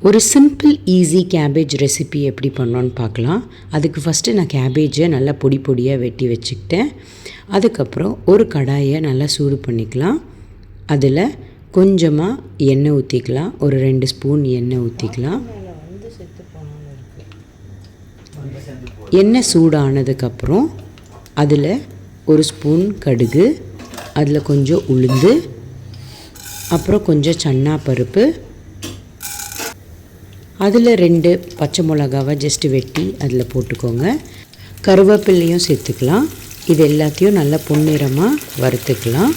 ஒரு simple easy cabbage recipe எப்படி பண்ணோன்னு பார்க்கலாம். அதுக்கு ஃபஸ்ட்டு நான் கேபேஜை நல்லா பொடி பொடியாக வெட்டி வச்சுக்கிட்டேன். அதுக்கப்புறம் ஒரு கடாயை நல்லா சூடு பண்ணிக்கலாம். அதில் கொஞ்சமாக எண்ணெய் ஊற்றிக்கலாம். ஒரு 2 ஸ்பூன் எண்ணெய் ஊற்றிக்கலாம். எண்ணெய் சூடானதுக்கப்புறம் அதில் 1 ஸ்பூன் கடுகு, அதில் கொஞ்சம் உளுந்து, அப்புறம் கொஞ்சம் சன்னா பருப்பு, அதில் 2 பச்சை மிளகாவை ஜஸ்ட்டு வெட்டி அதில் போட்டுக்கோங்க. கருவேப்பிலையும் சேர்த்துக்கலாம். இது எல்லாத்தையும் நல்லா பொன்னிறமாக வறுத்துக்கலாம்.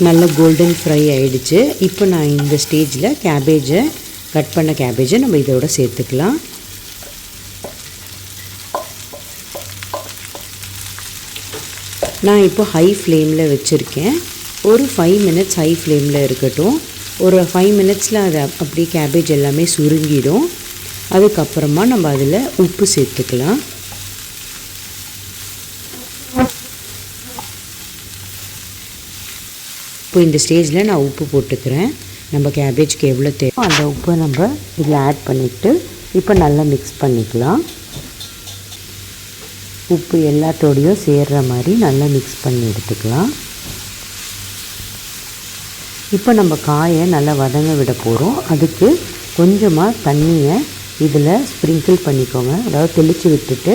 நல்ல கோல்டன் ஃப்ரை ஆகிடுச்சு. இப்போ நான் இந்த ஸ்டேஜில் கட் பண்ண கேபேஜை நம்ம இதோட சேர்த்துக்கலாம். நான் இப்போ ஹை ஃப்ளேமில் வச்சுருக்கேன். ஒரு 5 மினிட்ஸ் ஹை ஃப்ளேமில் இருக்கட்டும். ஒரு 5 மினிட்ஸில் அதை அப்படியே கேபேஜ் எல்லாமே சுருங்கிடும். அதுக்கப்புறமா நம்ம அதில் உப்பு சேர்த்துக்கலாம். இப்போ இந்த ஸ்டேஜில் நான் உப்பு போட்டுக்கிறேன். நம்ம கேபேஜ்க்கு எவ்வளோ தேவை அந்த உப்பை நம்ம இதில் ஆட் பண்ணிவிட்டு இப்போ நல்லா மிக்ஸ் பண்ணிக்கலாம். உப்பு எல்லாத்தோடையும் சேர்கிற மாதிரி நல்லா மிக்ஸ் பண்ணி எடுத்துக்கலாம். இப்போ நம்ம காயை நல்லா வதங்க விட போகிறோம். அதுக்கு கொஞ்சமாக தண்ணியை இதில் ஸ்ப்ரிங்கிள் பண்ணிக்கோங்க. அதாவது தெளித்து விட்டுட்டு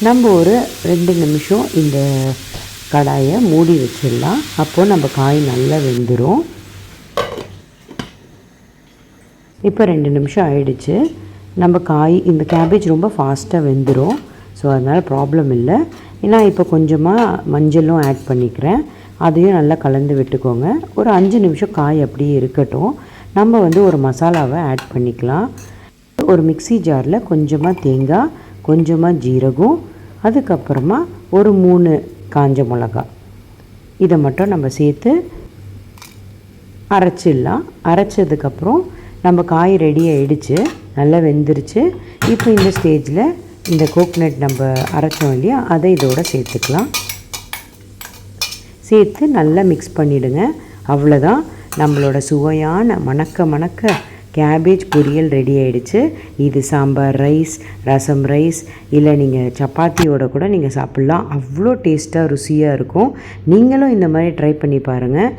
நம்ம ஒரு 2 நிமிஷம் இந்த கடாயை மூடி வச்சிடலாம். அப்போது நம்ம காய் நல்லா வெந்துடும். இப்போ 2 நிமிஷம் ஆயிடுச்சு. இந்த கேபேஜ் ரொம்ப ஃபாஸ்ட்டாக வெந்துடும். ஸோ அதனால் ப்ராப்ளம் இல்லை. நான் இப்போ கொஞ்சமாக மஞ்சளும் ஆட் பண்ணிக்கிறேன். அதையும் நல்லா கலந்து விட்டுக்கோங்க. ஒரு 5 நிமிஷம் காய் அப்படியே இருக்கட்டும். நம்ம ஒரு மசாலாவை ஆட் பண்ணிக்கலாம். ஒரு மிக்ஸி ஜாரில் கொஞ்சமாக தேங்காய், கொஞ்சமாக ஜீரகம், அதுக்கப்புறமா ஒரு 3 காஞ்ச மிளகா, இதை மட்டும் நம்ம சேர்த்து அரைச்சிடலாம். அரைச்சதுக்கப்புறம் நம்ம காய் ரெடி ஆகிடுச்சு, நல்லா வெந்துருச்சு. இப்போ இந்த ஸ்டேஜில் இந்த கோகனட் நம்ம அரைச்சோம் இல்லையா, அதை இதோடு சேர்த்துக்கலாம். சேர்த்து நல்லா மிக்ஸ் பண்ணிவிடுங்க. அவ்வளோதான், நம்மளோட சுவையான மணக்க கேபேஜ் பொரியல் ரெடி ஆகிடுச்சு. இது சாம்பார் ரைஸ், ரசம் ரைஸ், இல்லை நீங்கள் சப்பாத்தியோட கூட நீங்கள் சாப்பிட்லாம். அவ்வளோ டேஸ்ட்டாக ருசியாக இருக்கும். நீங்களும் இந்த மாதிரி ட்ரை பண்ணி பாருங்கள்.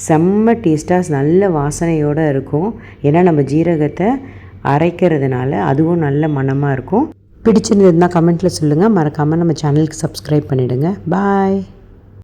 செம்ம டேஸ்ட்டாக நல்ல வாசனையோடு இருக்கும். ஏன்னா நம்ம ஜீரகத்தை அரைக்கிறதுனால அதுவும் நல்ல மணமாக இருக்கும். பிடிச்சிருந்ததுன்னா கமெண்ட்டில் சொல்லுங்கள். மறக்காமல் நம்ம சேனலுக்கு சப்ஸ்கிரைப் பண்ணிவிடுங்க. பாய்.